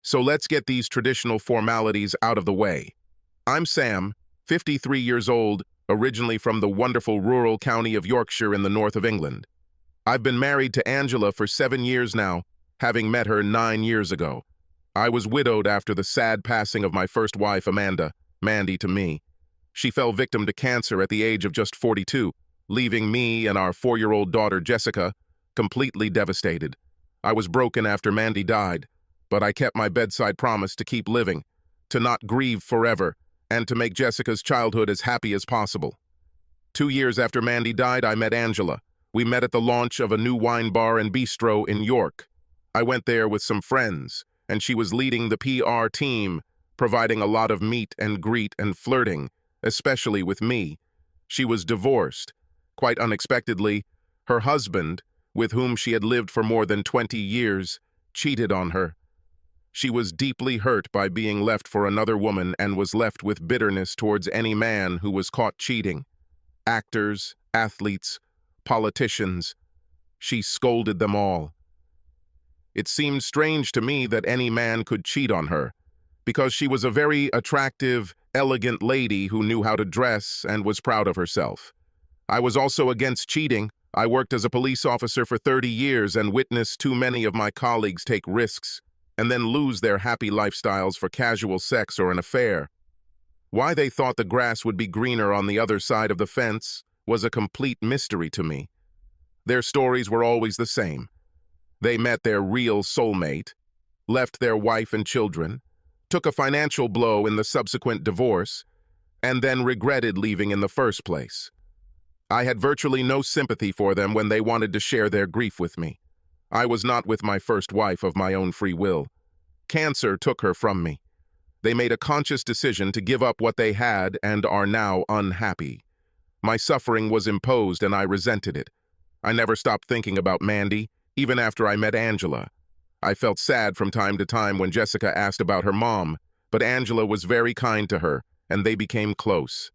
So let's get these traditional formalities out of the way. I'm Sam, 53 years old, originally from the wonderful rural county of Yorkshire in the north of England. I've been married to Angela for 7 years now, having met her 9 years ago. I was widowed after the sad passing of my first wife, Amanda, Mandy to me. She fell victim to cancer at the age of just 42, leaving me and our 4-year-old daughter, Jessica, completely devastated. I was broken after Mandy died, but I kept my bedside promise to keep living, to not grieve forever, and to make Jessica's childhood as happy as possible. 2 years after Mandy died, I met Angela. We met at the launch of a new wine bar and bistro in York. I went there with some friends, and she was leading the PR team, providing a lot of meet and greet and flirting, especially with me. She was divorced. Quite unexpectedly, her husband, with whom she had lived for more than 20 years, cheated on her. She was deeply hurt by being left for another woman and was left with bitterness towards any man who was caught cheating. Actors, athletes, politicians. She scolded them all. It seemed strange to me that any man could cheat on her, because she was a very attractive, elegant lady who knew how to dress and was proud of herself. I was also against cheating. I worked as a police officer for 30 years and witnessed too many of my colleagues take risks and then lose their happy lifestyles for casual sex or an affair. Why they thought the grass would be greener on the other side of the fence was a complete mystery to me. Their stories were always the same. They met their real soulmate, left their wife and children, took a financial blow in the subsequent divorce, and then regretted leaving in the first place. I had virtually no sympathy for them when they wanted to share their grief with me. I was not with my first wife of my own free will. Cancer took her from me. They made a conscious decision to give up what they had and are now unhappy. My suffering was imposed and I resented it. I never stopped thinking about Mandy, even after I met Angela. I felt sad from time to time when Jessica asked about her mom, but Angela was very kind to her, and they became close.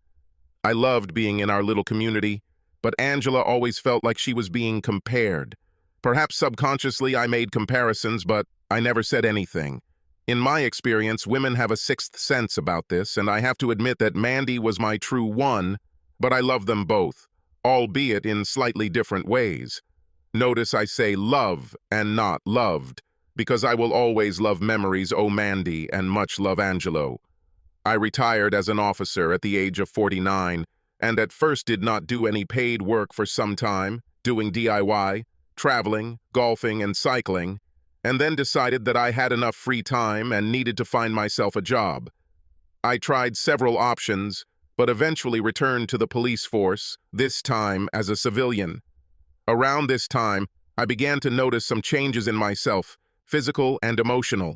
I loved being in our little community, but Angela always felt like she was being compared. Perhaps subconsciously I made comparisons, but I never said anything. In my experience, women have a sixth sense about this, and I have to admit that Mandy was my true one, but I love them both, albeit in slightly different ways. Notice I say love and not loved, because I will always love memories, oh Mandy, and much love Angelo. I retired as an officer at the age of 49, and at first did not do any paid work for some time, doing DIY, traveling, golfing, and cycling, and then decided that I had enough free time and needed to find myself a job. I tried several options, but eventually returned to the police force, this time as a civilian. Around this time, I began to notice some changes in myself, physical and emotional.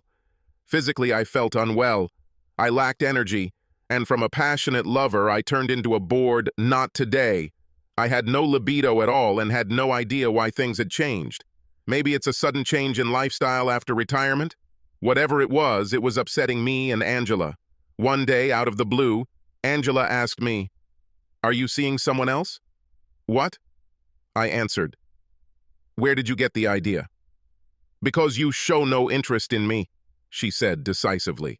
Physically, I felt unwell. I lacked energy, and from a passionate lover, I turned into a bored, not today. I had no libido at all and had no idea why things had changed. Maybe it's a sudden change in lifestyle after retirement? Whatever it was upsetting me and Angela. One day, out of the blue, Angela asked me, "Are you seeing someone else?" "What?" I answered. "Where did you get the idea?" "Because you show no interest in me," she said decisively.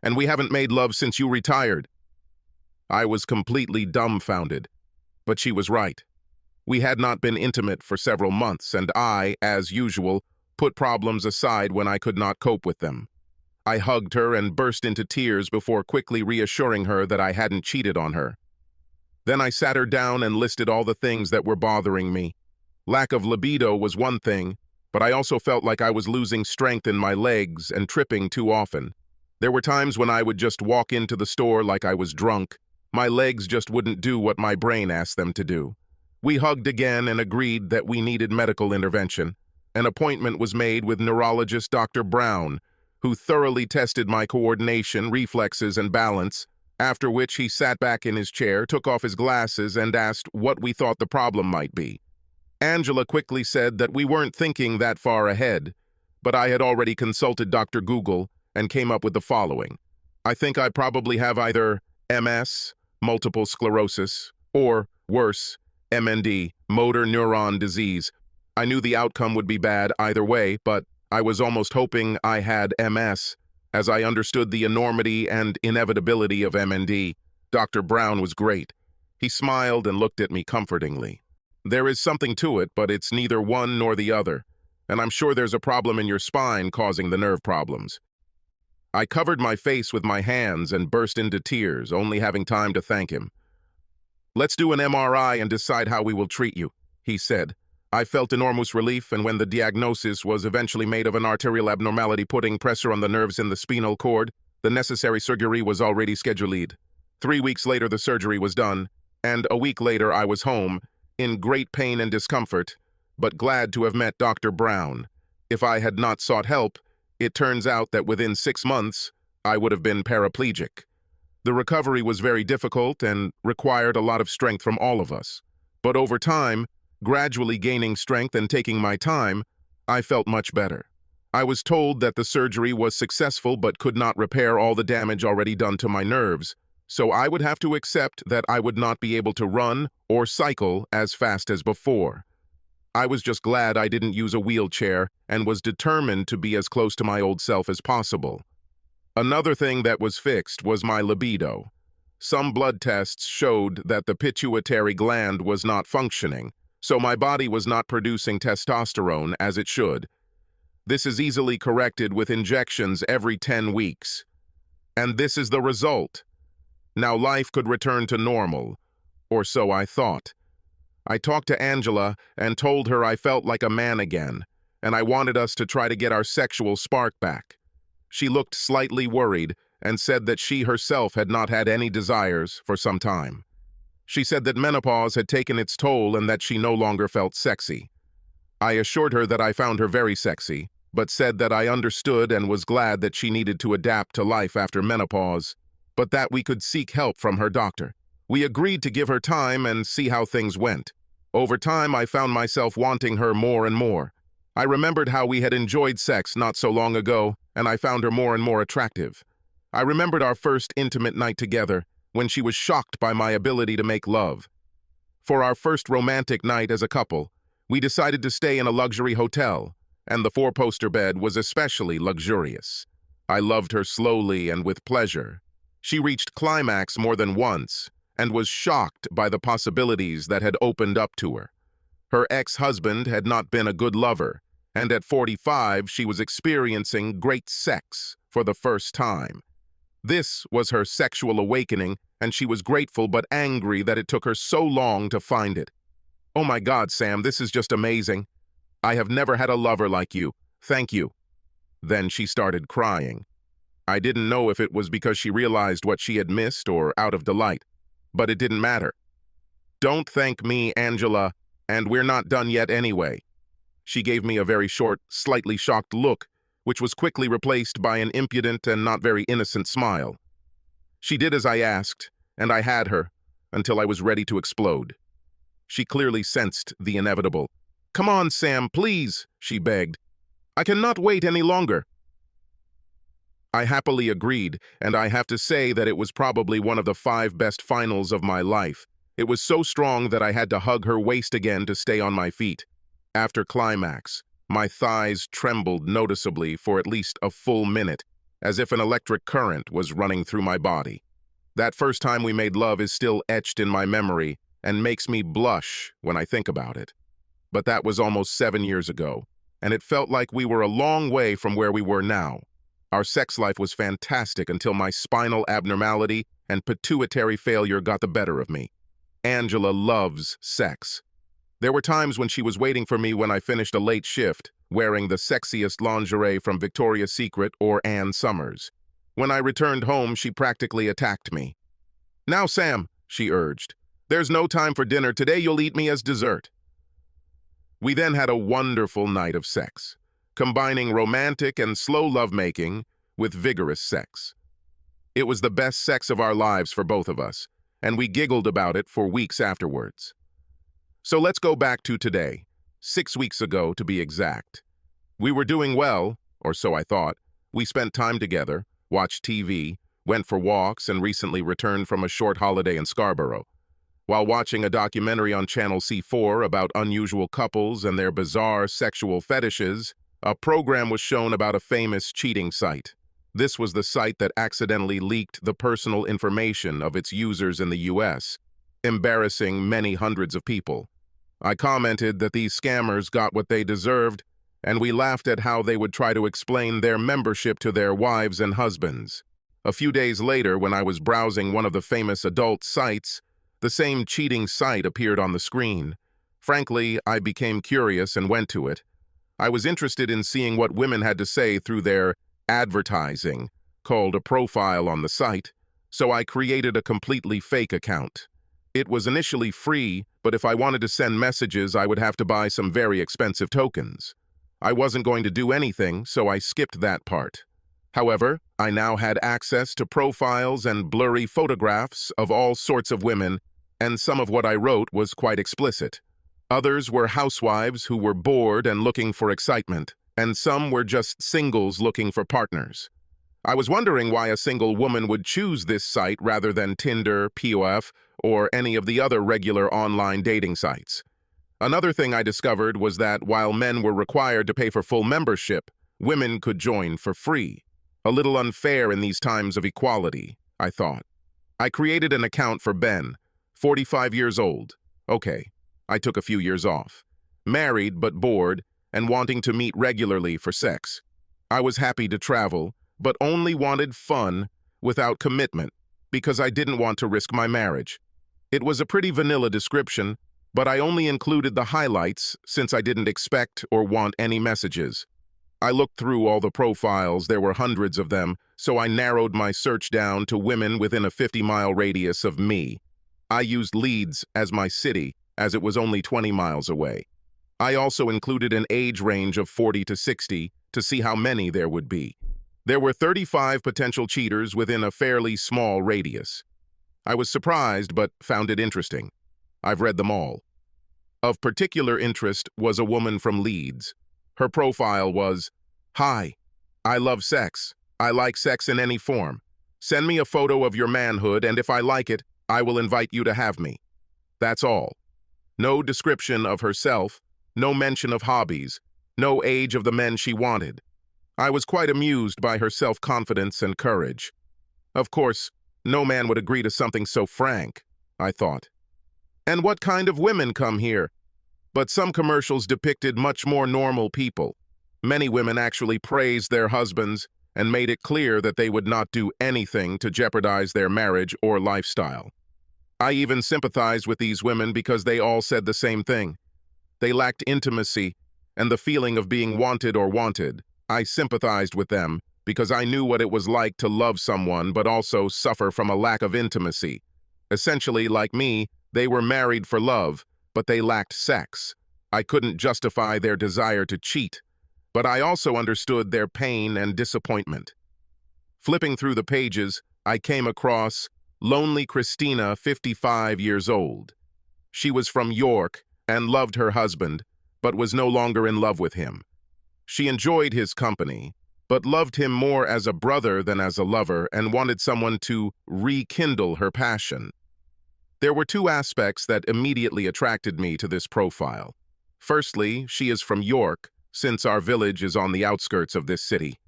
"And we haven't made love since you retired." I was completely dumbfounded, but she was right. We had not been intimate for several months, and I, as usual, put problems aside when I could not cope with them. I hugged her and burst into tears before quickly reassuring her that I hadn't cheated on her. Then I sat her down and listed all the things that were bothering me. Lack of libido was one thing, but I also felt like I was losing strength in my legs and tripping too often. There were times when I would just walk into the store like I was drunk. My legs just wouldn't do what my brain asked them to do. We hugged again and agreed that we needed medical intervention. An appointment was made with neurologist Dr. Brown, who thoroughly tested my coordination, reflexes, and balance, after which he sat back in his chair, took off his glasses, and asked what we thought the problem might be. Angela quickly said that we weren't thinking that far ahead, but I had already consulted Dr. Google and came up with the following. I think I probably have either MS, multiple sclerosis, or, worse, MND, motor neuron disease. I knew the outcome would be bad either way, but I was almost hoping I had MS, as I understood the enormity and inevitability of MND. Dr. Brown was great. He smiled and looked at me comfortingly. There is something to it, but it's neither one nor the other, and I'm sure there's a problem in your spine causing the nerve problems. I covered my face with my hands and burst into tears, only having time to thank him. "Let's do an MRI and decide how we will treat you," he said. I felt enormous relief, and when the diagnosis was eventually made of an arterial abnormality putting pressure on the nerves in the spinal cord, the necessary surgery was already scheduled. 3 weeks later, the surgery was done, and a week later I was home, in great pain and discomfort, but glad to have met Dr. Brown. If I had not sought help, it turns out that within 6 months, I would have been paraplegic. The recovery was very difficult and required a lot of strength from all of us. But over time, gradually gaining strength and taking my time, I felt much better. I was told that the surgery was successful but could not repair all the damage already done to my nerves, so I would have to accept that I would not be able to run or cycle as fast as before. I was just glad I didn't use a wheelchair and was determined to be as close to my old self as possible. Another thing that was fixed was my libido. Some blood tests showed that the pituitary gland was not functioning, so my body was not producing testosterone as it should. This is easily corrected with injections every 10 weeks. And this is the result. Now life could return to normal, or so I thought. I talked to Angela and told her I felt like a man again, and I wanted us to try to get our sexual spark back. She looked slightly worried and said that she herself had not had any desires for some time. She said that menopause had taken its toll and that she no longer felt sexy. I assured her that I found her very sexy, but said that I understood and was glad that she needed to adapt to life after menopause, but that we could seek help from her doctor. We agreed to give her time and see how things went. Over time, I found myself wanting her more and more. I remembered how we had enjoyed sex not so long ago, and I found her more and more attractive. I remembered our first intimate night together, when she was shocked by my ability to make love. For our first romantic night as a couple, we decided to stay in a luxury hotel, and the four-poster bed was especially luxurious. I loved her slowly and with pleasure. She reached climax more than once, and was shocked by the possibilities that had opened up to her. Her ex-husband had not been a good lover, and at 45 she was experiencing great sex for the first time. This was her sexual awakening, and she was grateful but angry that it took her so long to find it. "Oh my God, Sam, this is just amazing. I have never had a lover like you. Thank you." Then she started crying. I didn't know if it was because she realized what she had missed or out of delight, but it didn't matter. "Don't thank me, Angela, and we're not done yet anyway." She gave me a very short, slightly shocked look, which was quickly replaced by an impudent and not very innocent smile. She did as I asked, and I had her, until I was ready to explode. She clearly sensed the inevitable. "Come on, Sam, please," she begged. "I cannot wait any longer." I happily agreed, and I have to say that it was probably one of the 5 best finals of my life. It was so strong that I had to hug her waist again to stay on my feet. After climax, my thighs trembled noticeably for at least a full minute, as if an electric current was running through my body. That first time we made love is still etched in my memory and makes me blush when I think about it. But that was almost 7 years ago, and it felt like we were a long way from where we were now. Our sex life was fantastic until my spinal abnormality and pituitary failure got the better of me. Angela loves sex. There were times when she was waiting for me when I finished a late shift, wearing the sexiest lingerie from Victoria's Secret or Ann Summers. When I returned home, she practically attacked me. "Now, Sam," she urged, "there's no time for dinner. Today you'll eat me as dessert." We then had a wonderful night of sex, combining romantic and slow lovemaking with vigorous sex. It was the best sex of our lives for both of us, and we giggled about it for weeks afterwards. So let's go back to today, 6 weeks ago to be exact. We were doing well, or so I thought. We spent time together, watched TV, went for walks, and recently returned from a short holiday in Scarborough. While watching a documentary on Channel C4 about unusual couples and their bizarre sexual fetishes, A program was shown about a famous cheating site. This was the site that accidentally leaked the personal information of its users in the US, embarrassing many hundreds of people. I commented that these scammers got what they deserved, and we laughed at how they would try to explain their membership to their wives and husbands. A few days later, when I was browsing one of the famous adult sites, the same cheating site appeared on the screen. Frankly, I became curious and went to it. I was interested in seeing what women had to say through their advertising, called a profile on the site, so I created a completely fake account. It was initially free, but if I wanted to send messages, I would have to buy some very expensive tokens. I wasn't going to do anything, so I skipped that part. However, I now had access to profiles and blurry photographs of all sorts of women, and some of what I wrote was quite explicit. Others were housewives who were bored and looking for excitement, and some were just singles looking for partners. I was wondering why a single woman would choose this site rather than Tinder, POF, or any of the other regular online dating sites. Another thing I discovered was that while men were required to pay for full membership, women could join for free. A little unfair in these times of equality, I thought. I created an account for Ben, 45 years old. Okay, I took a few years off. Married but bored and wanting to meet regularly for sex. I was happy to travel, but only wanted fun without commitment because I didn't want to risk my marriage. It was a pretty vanilla description, but I only included the highlights since I didn't expect or want any messages. I looked through all the profiles, there were hundreds of them, so I narrowed my search down to women within a 50-mile radius of me. I used Leeds as my city, as it was only 20 miles away. I also included an age range of 40 to 60 to see how many there would be. There were 35 potential cheaters within a fairly small radius. I was surprised, but found it interesting. I've read them all. Of particular interest was a woman from Leeds. Her profile was, "Hi, I love sex. I like sex in any form. Send me a photo of your manhood, and if I like it, I will invite you to have me." That's all. No description of herself, no mention of hobbies, no age of the men she wanted. I was quite amused by her self-confidence and courage. Of course, no man would agree to something so frank, I thought. And what kind of women come here? But some commercials depicted much more normal people. Many women actually praised their husbands and made it clear that they would not do anything to jeopardize their marriage or lifestyle. I even sympathized with these women because they all said the same thing. They lacked intimacy and the feeling of being wanted or wanted. I sympathized with them because I knew what it was like to love someone but also suffer from a lack of intimacy. Essentially, like me, they were married for love, but they lacked sex. I couldn't justify their desire to cheat, but I also understood their pain and disappointment. Flipping through the pages, I came across Lonely Christina, 55 years old. She was from York and loved her husband, but was no longer in love with him. She enjoyed his company, but loved him more as a brother than as a lover and wanted someone to rekindle her passion. There were two aspects that immediately attracted me to this profile. Firstly, she is from York, since our village is on the outskirts of this city.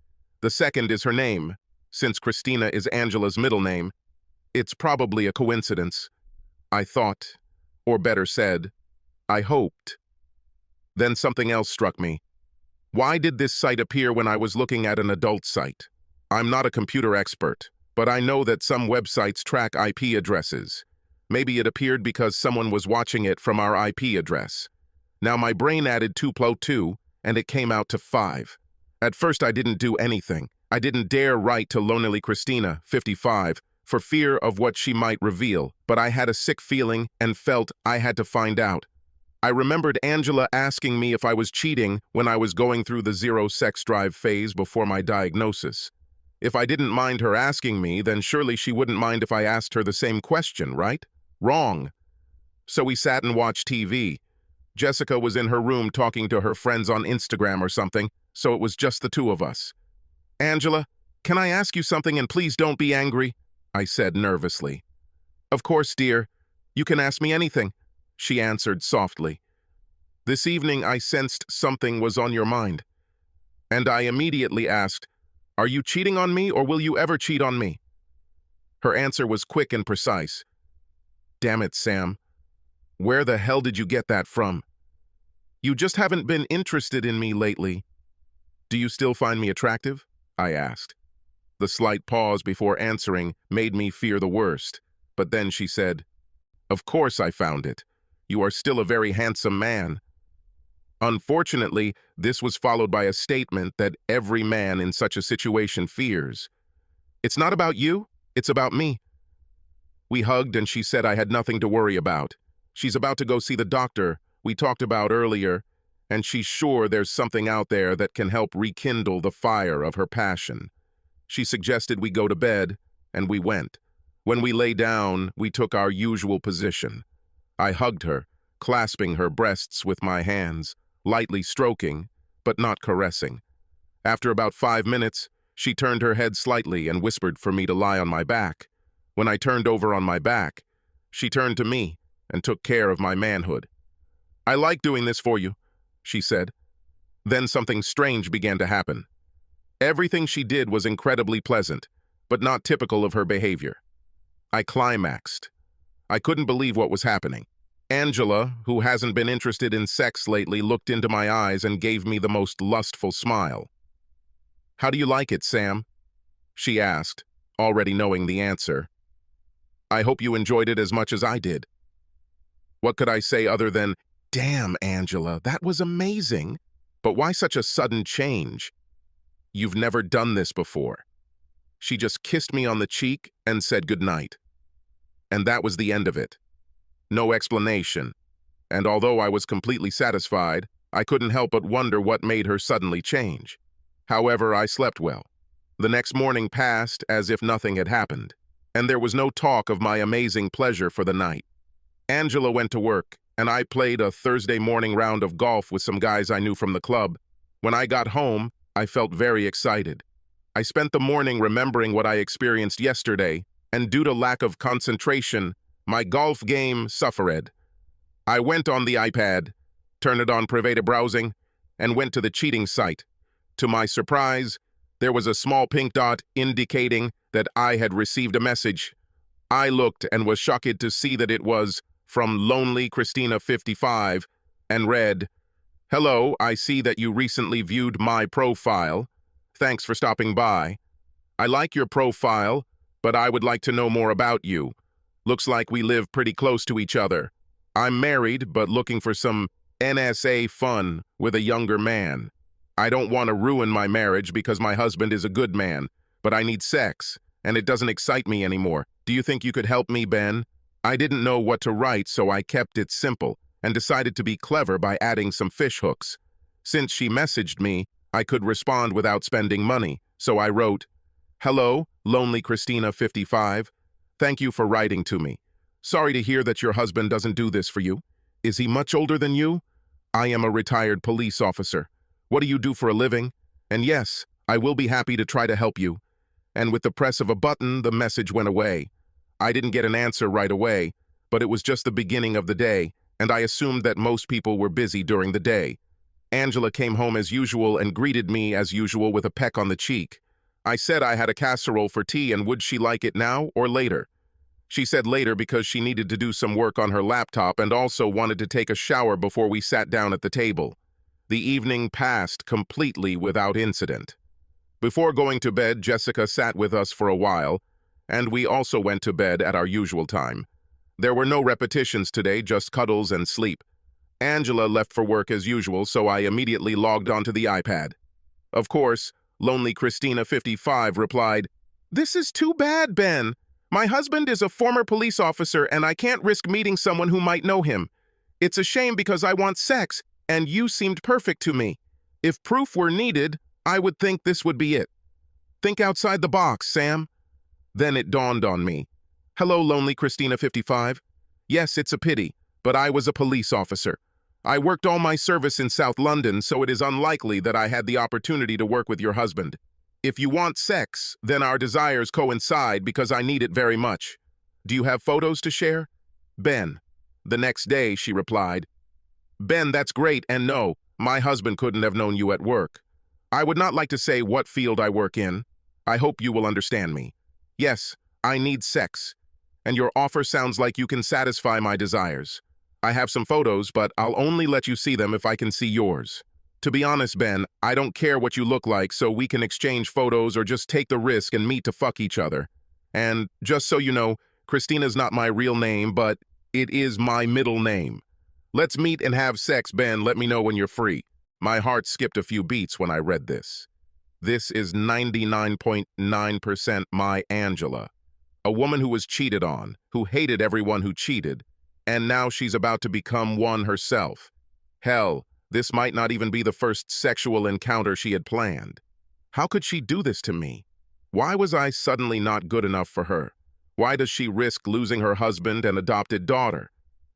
The second is her name. Since Christina is Angela's middle name, it's probably a coincidence. I thought, or better said, I hoped. Then something else struck me. Why did this site appear when I was looking at an adult site? I'm not a computer expert, but I know that some websites track IP addresses. Maybe it appeared because someone was watching it from our IP address. Now my brain added 2 plus 2, and it came out to 5. At first I didn't do anything. I didn't dare write to Lonely Christina, 55, for fear of what she might reveal, but I had a sick feeling and felt I had to find out. I remembered Angela asking me if I was cheating when I was going through the zero sex drive phase before my diagnosis. If I didn't mind her asking me, then surely she wouldn't mind if I asked her the same question, right? Wrong. So we sat and watched TV. Jessica was in her room talking to her friends on Instagram or something, so it was just the two of us. "Angela, can I ask you something and please don't be angry?" I said nervously. "Of course, dear. You can ask me anything," she answered softly. "This evening I sensed something was on your mind. And I immediately asked, "Are you cheating on me or will you ever cheat on me?" Her answer was quick and precise. "Damn it, Sam. Where the hell did you get that from? You just haven't been interested in me lately." "Do you still find me attractive?" I asked. The slight pause before answering made me fear the worst, but then she said, "Of course I found it. You are still a very handsome man." Unfortunately, this was followed by a statement that every man in such a situation fears. "It's not about you, it's about me." We hugged and she said I had nothing to worry about. She's about to go see the doctor we talked about earlier, and she's sure there's something out there that can help rekindle the fire of her passion. She suggested we go to bed, and we went. When we lay down, we took our usual position. I hugged her, clasping her breasts with my hands, lightly stroking, but not caressing. After about 5 minutes, she turned her head slightly and whispered for me to lie on my back. When I turned over on my back, she turned to me and took care of my manhood. "I like doing this for you," she said. Then something strange began to happen. Everything she did was incredibly pleasant, but not typical of her behavior. I climaxed. I couldn't believe what was happening. Angela, who hasn't been interested in sex lately, looked into my eyes and gave me the most lustful smile. "How do you like it, Sam?" she asked, already knowing the answer. "I hope you enjoyed it as much as I did." What could I say other than, "Damn, Angela, that was amazing. But why such a sudden change? You've never done this before." She just kissed me on the cheek and said goodnight. And that was the end of it. No explanation. And although I was completely satisfied, I couldn't help but wonder what made her suddenly change. However, I slept well. The next morning passed as if nothing had happened, and there was no talk of my amazing pleasure for the night. Angela went to work, and I played a Thursday morning round of golf with some guys I knew from the club. When I got home, I felt very excited. I spent the morning remembering what I experienced yesterday, and due to lack of concentration, my golf game suffered. I went on the iPad, turned it on private browsing, and went to the cheating site. To my surprise, there was a small pink dot indicating that I had received a message. I looked and was shocked to see that it was from Lonely Christina 55 and read, "Hello, I see that you recently viewed my profile. Thanks for stopping by. I like your profile, but I would like to know more about you. Looks like we live pretty close to each other. I'm married, but looking for some NSA fun with a younger man. I don't want to ruin my marriage because my husband is a good man, but I need sex, and it doesn't excite me anymore. Do you think you could help me, Ben?" I didn't know what to write, so I kept it simple and decided to be clever by adding some fishhooks. Since she messaged me, I could respond without spending money, so I wrote, "Hello, Lonely Christina 55. Thank you for writing to me. Sorry to hear that your husband doesn't do this for you. Is he much older than you? I am a retired police officer. What do you do for a living? And yes, I will be happy to try to help you." And with the press of a button, the message went away. I didn't get an answer right away, but it was just the beginning of the day, and I assumed that most people were busy during the day. Angela came home as usual and greeted me as usual with a peck on the cheek. I said I had a casserole for tea and would she like it now or later? She said later because she needed to do some work on her laptop and also wanted to take a shower before we sat down at the table. The evening passed completely without incident. Before going to bed, Jessica sat with us for a while, and we also went to bed at our usual time. There were no repetitions today, just cuddles and sleep. Angela left for work as usual, so I immediately logged onto the iPad. Of course, Lonely Christina 55 replied, "This is too bad, Ben. My husband is a former police officer and I can't risk meeting someone who might know him. It's a shame because I want sex, and you seemed perfect to me. If proof were needed, I would think this would be it. Think outside the box, Sam." Then it dawned on me. "Hello, Lonely Christina 55. Yes, it's a pity, but I was a police officer. I worked all my service in South London, so it is unlikely that I had the opportunity to work with your husband. If you want sex, then our desires coincide because I need it very much. Do you have photos to share? Ben." The next day, she replied, "Ben, that's great, and no, my husband couldn't have known you at work. I would not like to say what field I work in. I hope you will understand me. Yes, I need sex, and your offer sounds like you can satisfy my desires. I have some photos, but I'll only let you see them if I can see yours. To be honest, Ben, I don't care what you look like, so we can exchange photos or just take the risk and meet to fuck each other. And just so you know, Christina's not my real name, but it is my middle name. Let's meet and have sex, Ben. Let me know when you're free. My heart skipped a few beats when I read this. This is 99.9% my Angela. A woman who was cheated on, who hated everyone who cheated, and now she's about to become one herself. Hell, this might not even be the first sexual encounter she had planned. How could she do this to me? Why was I suddenly not good enough for her? Why does she risk losing her husband and adopted daughter?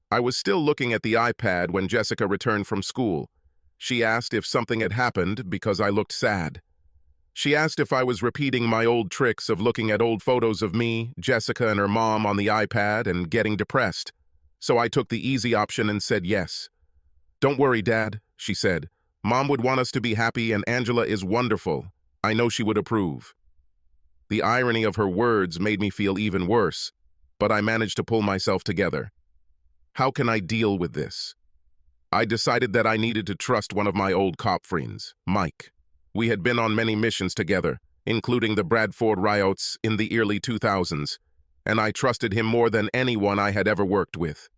I was still looking at the iPad when Jessica returned from school. She asked if something had happened because I looked sad. She asked if I was repeating my old tricks of looking at old photos of me, Jessica, and her mom on the iPad and getting depressed. So I took the easy option and said yes. "Don't worry, Dad," she said. "Mom would want us to be happy and Angela is wonderful. I know she would approve." The irony of her words made me feel even worse, but I managed to pull myself together. How can I deal with this? I decided that I needed to trust one of my old cop friends, Mike. We had been on many missions together, including the Bradford riots in the early 2000s, and I trusted him more than anyone I had ever worked with.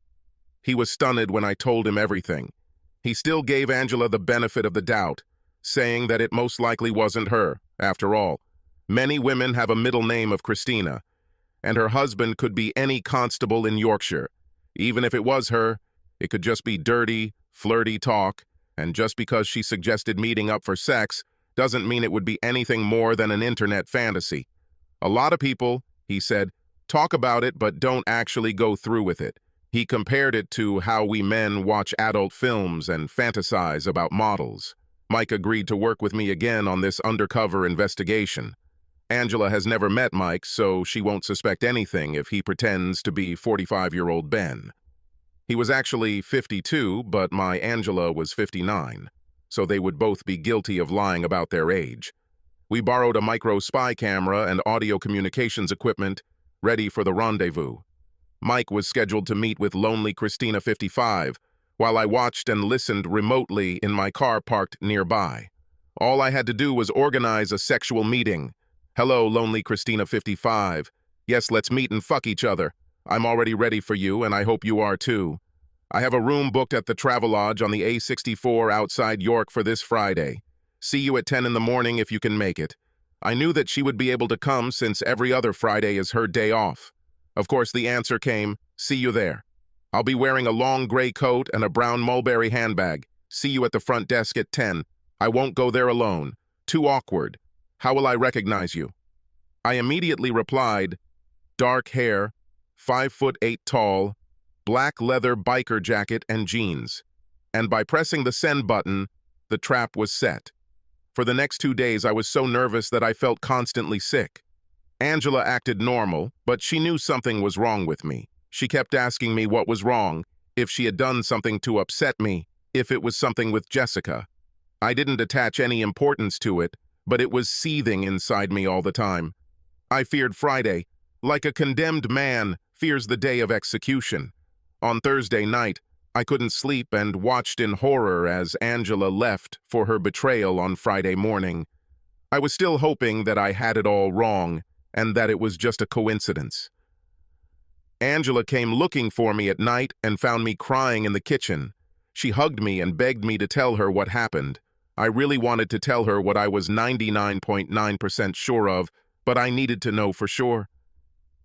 He was stunned when I told him everything. He still gave Angela the benefit of the doubt, saying that it most likely wasn't her. After all, many women have a middle name of Christina, and her husband could be any constable in Yorkshire. Even if it was her, it could just be dirty, flirty talk, and just because she suggested meeting up for sex doesn't mean it would be anything more than an internet fantasy. A lot of people, he said, talk about it but don't actually go through with it. He compared it to how we men watch adult films and fantasize about models. Mike agreed to work with me again on this undercover investigation. Angela has never met Mike, so she won't suspect anything if he pretends to be 45-year-old Ben. He was actually 52, but my Angela was 59, so they would both be guilty of lying about their age. We borrowed a micro spy camera and audio communications equipment, ready for the rendezvous. Mike was scheduled to meet with lonely Christina 55, while I watched and listened remotely in my car parked nearby. All I had to do was organize a sexual meeting. "Hello, lonely Christina 55. Yes, let's meet and fuck each other. I'm already ready for you, and I hope you are too. I have a room booked at the Travelodge on the A64 outside York for this Friday. See you at 10 in the morning if you can make it." I knew that she would be able to come since every other Friday is her day off. Of course, the answer came, "See you there. I'll be wearing a long gray coat and a brown mulberry handbag. See you at the front desk at 10. I won't go there alone. Too awkward. How will I recognize you?" I immediately replied, "Dark hair, 5'8" tall, black leather biker jacket and jeans." And by pressing the send button, the trap was set. For the next 2 days, I was so nervous that I felt constantly sick. Angela acted normal, but she knew something was wrong with me. She kept asking me what was wrong, if she had done something to upset me, if it was something with Jessica. I didn't attach any importance to it, but it was seething inside me all the time. I feared Friday, like a condemned man fears the day of execution. On Thursday night, I couldn't sleep and watched in horror as Angela left for her betrayal on Friday morning. I was still hoping that I had it all wrong and that it was just a coincidence. Angela came looking for me at night and found me crying in the kitchen. She hugged me and begged me to tell her what happened. I really wanted to tell her what I was 99.9% sure of, but I needed to know for sure.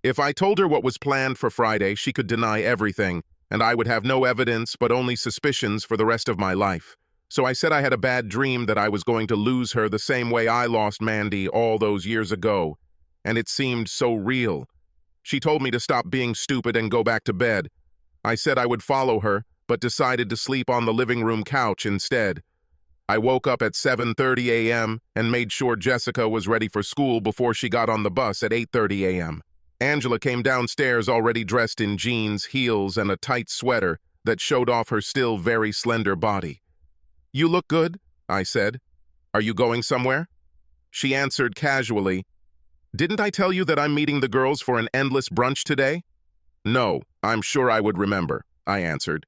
If I told her what was planned for Friday, she could deny everything, and I would have no evidence but only suspicions for the rest of my life. So I said I had a bad dream that I was going to lose her the same way I lost Mandy all those years ago, and it seemed so real. She told me to stop being stupid and go back to bed. I said I would follow her, but decided to sleep on the living room couch instead. I woke up at 7:30 a.m. and made sure Jessica was ready for school before she got on the bus at 8:30 a.m. Angela came downstairs already dressed in jeans, heels, and a tight sweater that showed off her still very slender body. "You look good," I said. Are you going somewhere? She answered casually, Didn't I tell you that I'm meeting the girls for an endless brunch today? No, I'm sure I would remember, I answered.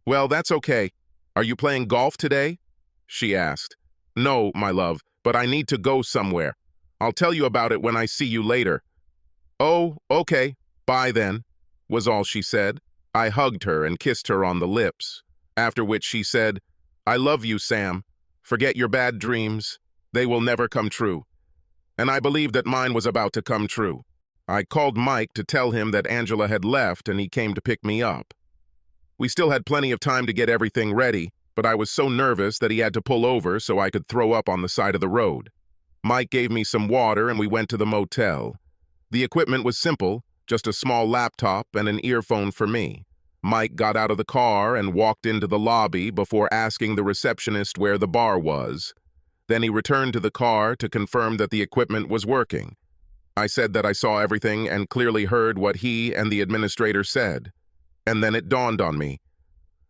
Well, that's okay. Are you playing golf today? She asked. No, my love, but I need to go somewhere. I'll tell you about it when I see you later. Oh, okay. Bye then, was all she said. I hugged her and kissed her on the lips, after which she said, I love you, Sam. Forget your bad dreams. They will never come true. And I believed that mine was about to come true. I called Mike to tell him that Angela had left and he came to pick me up. We still had plenty of time to get everything ready, but I was so nervous that he had to pull over so I could throw up on the side of the road. Mike gave me some water and we went to the motel. The equipment was simple, just a small laptop and an earphone for me. Mike got out of the car and walked into the lobby before asking the receptionist where the bar was. Then he returned to the car to confirm that the equipment was working. I said that I saw everything and clearly heard what he and the administrator said. And then it dawned on me.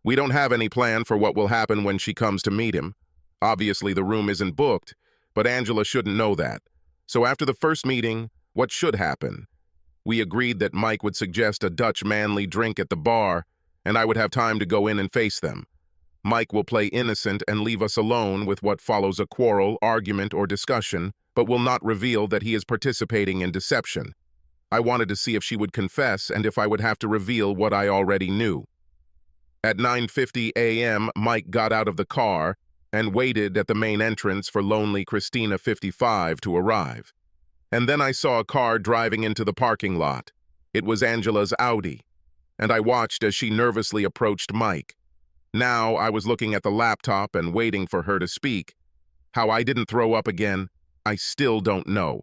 We don't have any plan for what will happen when she comes to meet him. Obviously, the room isn't booked, but Angela shouldn't know that. So after the first meeting, what should happen? We agreed that Mike would suggest a Dutch manly drink at the bar, and I would have time to go in and face them. Mike will play innocent and leave us alone with what follows a quarrel, argument, or discussion, but will not reveal that he is participating in deception. I wanted to see if she would confess and if I would have to reveal what I already knew. At 9:50 a.m., Mike got out of the car and waited at the main entrance for lonely Christina 55 to arrive. And then I saw a car driving into the parking lot. It was Angela's Audi, and I watched as she nervously approached Mike. Now I was looking at the laptop and waiting for her to speak. How I didn't throw up again, I still don't know.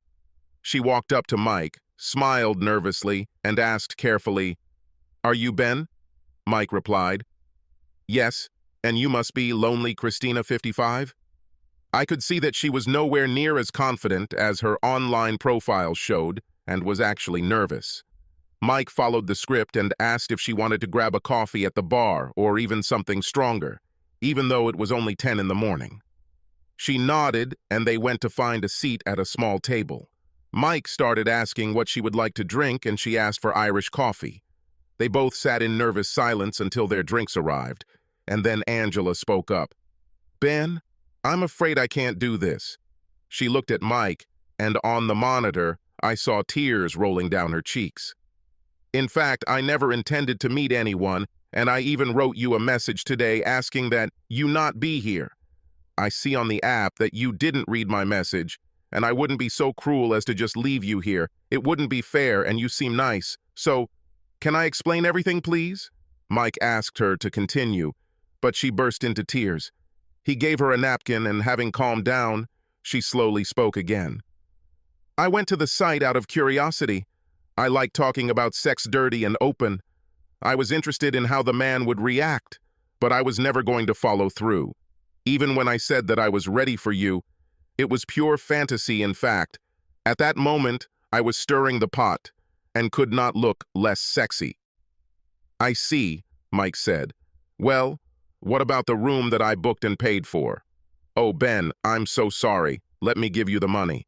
She walked up to Mike, smiled nervously, and asked carefully, Are you Ben? Mike replied, Yes, and you must be lonely Christina 55? I could see that she was nowhere near as confident as her online profile showed and was actually nervous. Mike followed the script and asked if she wanted to grab a coffee at the bar or even something stronger, even though it was only 10 in the morning. She nodded and they went to find a seat at a small table. Mike started asking what she would like to drink and she asked for Irish coffee. They both sat in nervous silence until their drinks arrived, and then Angela spoke up. Ben, I'm afraid I can't do this. She looked at Mike, and on the monitor, I saw tears rolling down her cheeks. In fact, I never intended to meet anyone, and I even wrote you a message today asking that you not be here. I see on the app that you didn't read my message, and I wouldn't be so cruel as to just leave you here. It wouldn't be fair, and you seem nice. So, can I explain everything, please? Mike asked her to continue, but she burst into tears. He gave her a napkin, and having calmed down, she slowly spoke again. I went to the site out of curiosity. I like talking about sex dirty and open. I was interested in how the man would react, but I was never going to follow through. Even when I said that I was ready for you, it was pure fantasy, in fact. At that moment, I was stirring the pot and could not look less sexy. I see, Mike said. Well, what about the room that I booked and paid for? Oh, Ben, I'm so sorry. Let me give you the money.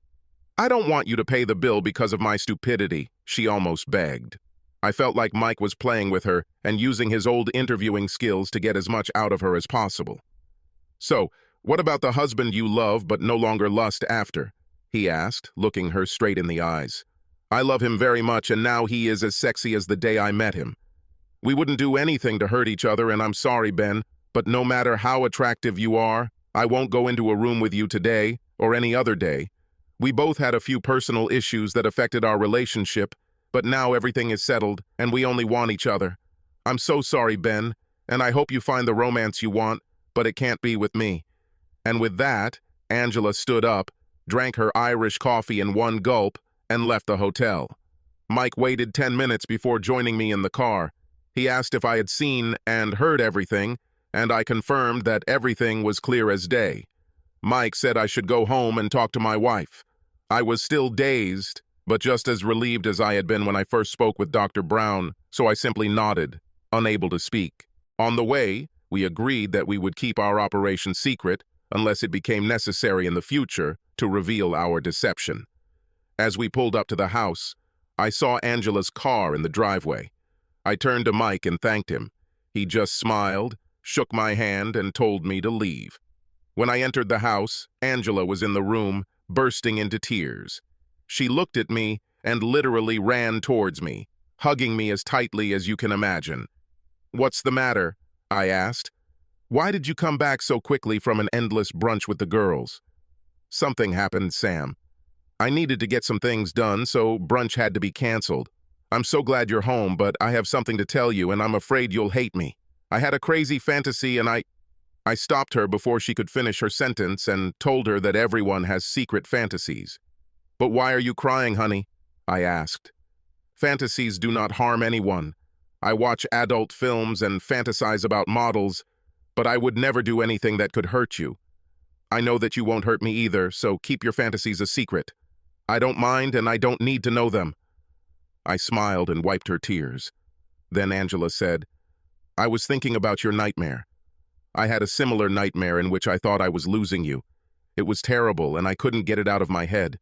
I don't want you to pay the bill because of my stupidity, she almost begged. I felt like Mike was playing with her and using his old interviewing skills to get as much out of her as possible. So, what about the husband you love but no longer lust after? He asked, looking her straight in the eyes. I love him very much, and now he is as sexy as the day I met him. We wouldn't do anything to hurt each other, and I'm sorry, Ben, but no matter how attractive you are, I won't go into a room with you today or any other day. We both had a few personal issues that affected our relationship, but now everything is settled, and we only want each other. I'm so sorry, Ben, and I hope you find the romance you want, but it can't be with me. And with that, Angela stood up, drank her Irish coffee in one gulp, and left the hotel. Mike waited 10 minutes before joining me in the car. He asked if I had seen and heard everything, and I confirmed that everything was clear as day. Mike said I should go home and talk to my wife. I was still dazed, but just as relieved as I had been when I first spoke with Dr. Brown, so I simply nodded, unable to speak. On the way, we agreed that we would keep our operation secret, unless it became necessary in the future to reveal our deception. As we pulled up to the house, I saw Angela's car in the driveway. I turned to Mike and thanked him. He just smiled, shook my hand, and told me to leave. When I entered the house, Angela was in the room, bursting into tears. She looked at me and literally ran towards me, hugging me as tightly as you can imagine. "What's the matter?" I asked. "Why did you come back so quickly from an endless brunch with the girls?" "Something happened, Sam. I needed to get some things done, so brunch had to be canceled. I'm so glad you're home, but I have something to tell you, and I'm afraid you'll hate me. I had a crazy fantasy, and I stopped her before she could finish her sentence and told her that everyone has secret fantasies. "But why are you crying, honey?" I asked. "Fantasies do not harm anyone. I watch adult films and fantasize about models, but I would never do anything that could hurt you. I know that you won't hurt me either, so keep your fantasies a secret. I don't mind and I don't need to know them." I smiled and wiped her tears. Then Angela said, "I was thinking about your nightmare. I had a similar nightmare in which I thought I was losing you. It was terrible and I couldn't get it out of my head.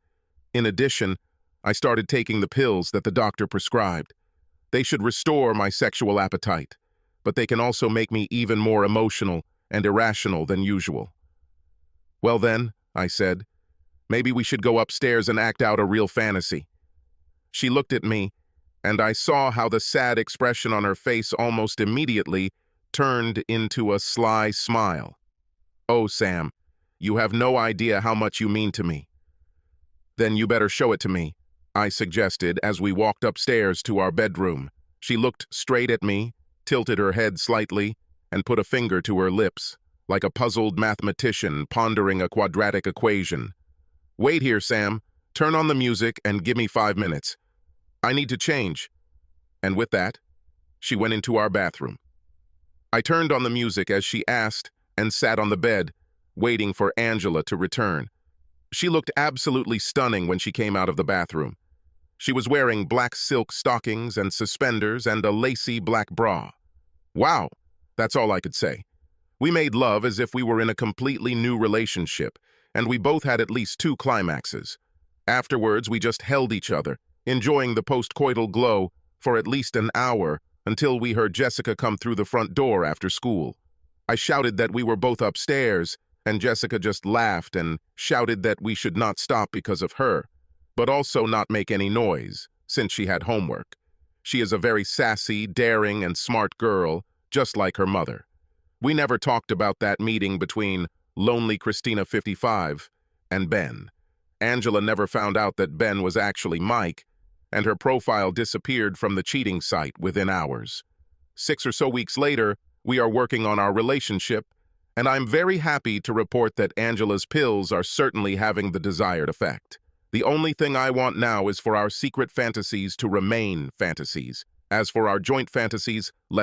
In addition, I started taking the pills that the doctor prescribed. They should restore my sexual appetite, but they can also make me even more emotional and irrational than usual." "Well then," I said, "maybe we should go upstairs and act out a real fantasy." She looked at me, and I saw how the sad expression on her face almost immediately turned into a sly smile. "Oh, Sam, you have no idea how much you mean to me." "Then you better show it to me," I suggested as we walked upstairs to our bedroom. She looked straight at me, tilted her head slightly, and put a finger to her lips, like a puzzled mathematician pondering a quadratic equation. "Wait here, Sam. Turn on the music and give me 5 minutes. I need to change." And with that, she went into our bathroom. I turned on the music as she asked and sat on the bed, waiting for Angela to return. She looked absolutely stunning when she came out of the bathroom. She was wearing black silk stockings and suspenders and a lacy black bra. Wow, that's all I could say. We made love as if we were in a completely new relationship, and we both had at least 2 climaxes. Afterwards, we just held each other, enjoying the post-coital glow for at least an hour until we heard Jessica come through the front door after school. I shouted that we were both upstairs, and Jessica just laughed and shouted that we should not stop because of her, but also not make any noise, since she had homework. She is a very sassy, daring, and smart girl, just like her mother. We never talked about that meeting between Lonely Christina 55 and Ben. Angela never found out that Ben was actually Mike, and her profile disappeared from the cheating site within hours. 6 or so weeks later, we are working on our relationship, and I'm very happy to report that Angela's pills are certainly having the desired effect. The only thing I want now is for our secret fantasies to remain fantasies. As for our joint fantasies, let